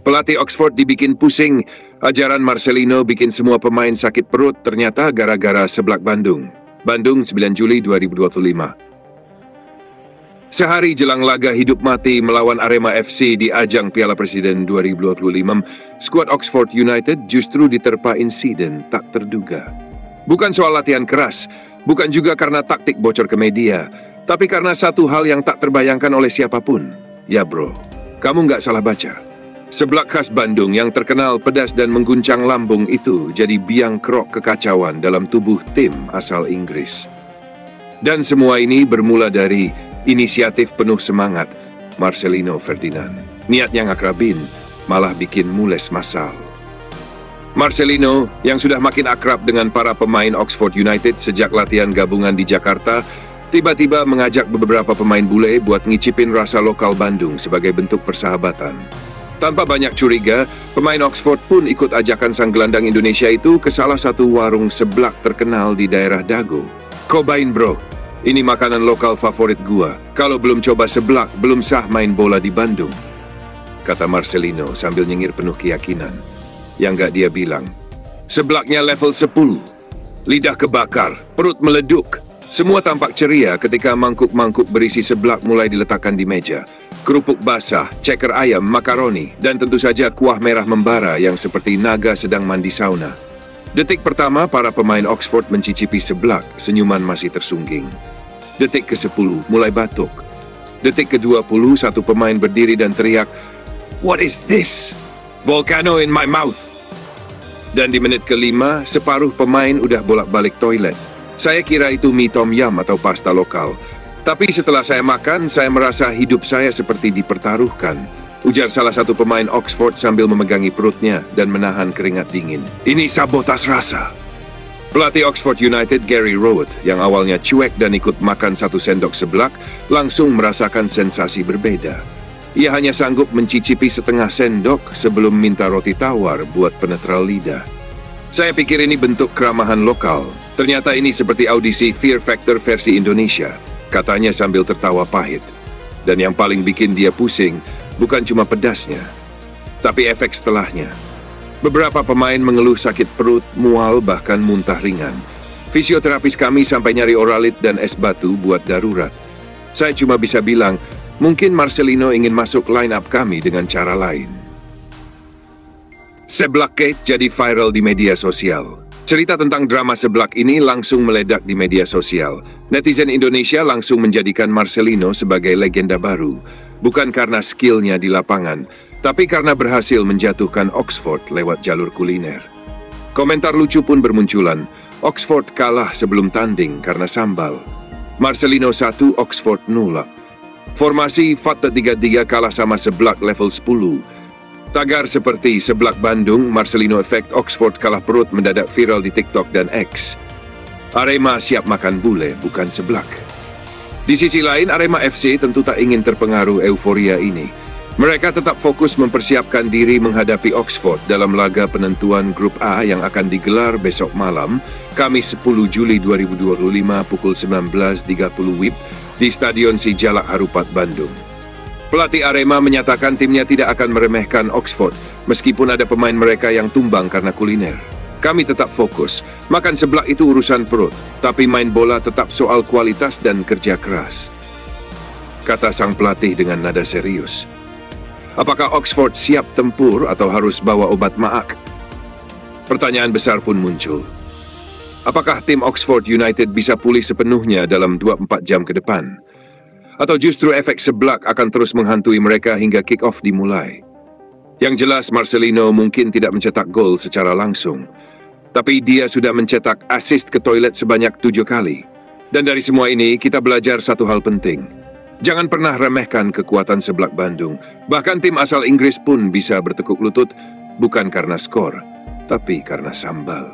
Pelatih Oxford dibikin pusing. Ajaran Marcelino bikin semua pemain sakit perut ternyata gara-gara Seblak Bandung. Bandung 9 Juli 2025. Sehari jelang laga hidup mati melawan Arema FC di ajang Piala Presiden 2025, skuad Oxford United justru diterpa insiden tak terduga. Bukan soal latihan keras, bukan juga karena taktik bocor ke media, tapi karena satu hal yang tak terbayangkan oleh siapapun. Ya bro, kamu nggak salah baca. Seblak khas Bandung yang terkenal pedas dan mengguncang lambung itu jadi biang kerok kekacauan dalam tubuh tim asal Inggris. Dan semua ini bermula dari inisiatif penuh semangat Marcelino Ferdinand. Niatnya ngakrabin, malah bikin mules massal. Marcelino yang sudah makin akrab dengan para pemain Oxford United sejak latihan gabungan di Jakarta, tiba-tiba mengajak beberapa pemain bule buat ngicipin rasa lokal Bandung sebagai bentuk persahabatan. Tanpa banyak curiga, pemain Oxford pun ikut ajakan sang gelandang Indonesia itu ke salah satu warung seblak terkenal di daerah Dago. Cobain bro, ini makanan lokal favorit gua. Kalau belum coba seblak, belum sah main bola di Bandung, kata Marcelino sambil nyengir penuh keyakinan. Yang gak dia bilang, seblaknya level 10. Lidah kebakar, perut meleduk. Semua tampak ceria ketika mangkuk-mangkuk berisi seblak mulai diletakkan di meja. Kerupuk basah, ceker ayam, makaroni, dan tentu saja kuah merah membara yang seperti naga sedang mandi sauna. Detik pertama, para pemain Oxford mencicipi seblak, senyuman masih tersungging. Detik ke-10, mulai batuk. Detik ke-20, satu pemain berdiri dan teriak, "What is this? Volcano in my mouth!" Dan di menit ke-5, separuh pemain udah bolak-balik toilet. Saya kira itu mie tom yum atau pasta lokal. Tapi setelah saya makan, saya merasa hidup saya seperti dipertaruhkan, ujar salah satu pemain Oxford sambil memegangi perutnya dan menahan keringat dingin. Ini sabotas rasa. Pelatih Oxford United Gary Rowett yang awalnya cuek dan ikut makan satu sendok seblak, langsung merasakan sensasi berbeda. Ia hanya sanggup mencicipi setengah sendok sebelum minta roti tawar buat penetral lidah. Saya pikir ini bentuk keramahan lokal. Ternyata ini seperti audisi Fear Factor versi Indonesia, katanya sambil tertawa pahit. Dan yang paling bikin dia pusing, bukan cuma pedasnya, tapi efek setelahnya. Beberapa pemain mengeluh sakit perut, mual, bahkan muntah ringan. Fisioterapis kami sampai nyari oralit dan es batu buat darurat. Saya cuma bisa bilang, mungkin Marcelino ingin masuk line up kami dengan cara lain. Seblak jadi viral di media sosial. Cerita tentang drama seblak ini langsung meledak di media sosial. Netizen Indonesia langsung menjadikan Marcelino sebagai legenda baru. Bukan karena skillnya di lapangan, tapi karena berhasil menjatuhkan Oxford lewat jalur kuliner. Komentar lucu pun bermunculan. Oxford kalah sebelum tanding karena sambal. Marcelino 1, Oxford 0. Formasi Fata 3-3 kalah sama seblak level 10. Tagar seperti Seblak Bandung, Marcelino Effect, Oxford kalah perut mendadak viral di TikTok dan X. Arema siap makan bule, bukan seblak. Di sisi lain, Arema FC tentu tak ingin terpengaruh euforia ini. Mereka tetap fokus mempersiapkan diri menghadapi Oxford dalam laga penentuan Grup A yang akan digelar besok malam, Kamis 10 Juli 2025 pukul 19.30 WIB di Stadion Sijalak Harupat, Bandung. Pelatih Arema menyatakan timnya tidak akan meremehkan Oxford, meskipun ada pemain mereka yang tumbang karena kuliner. Kami tetap fokus, makan seblak itu urusan perut, tapi main bola tetap soal kualitas dan kerja keras, kata sang pelatih dengan nada serius. Apakah Oxford siap tempur atau harus bawa obat maak? Pertanyaan besar pun muncul. Apakah tim Oxford United bisa pulih sepenuhnya dalam 24 jam ke depan? Atau justru efek seblak akan terus menghantui mereka hingga kick-off dimulai? Yang jelas Marcelino mungkin tidak mencetak gol secara langsung, tapi dia sudah mencetak assist ke toilet sebanyak 7 kali. Dan dari semua ini kita belajar satu hal penting. Jangan pernah remehkan kekuatan Seblak Bandung. Bahkan tim asal Inggris pun bisa bertekuk lutut, bukan karena skor, tapi karena sambal.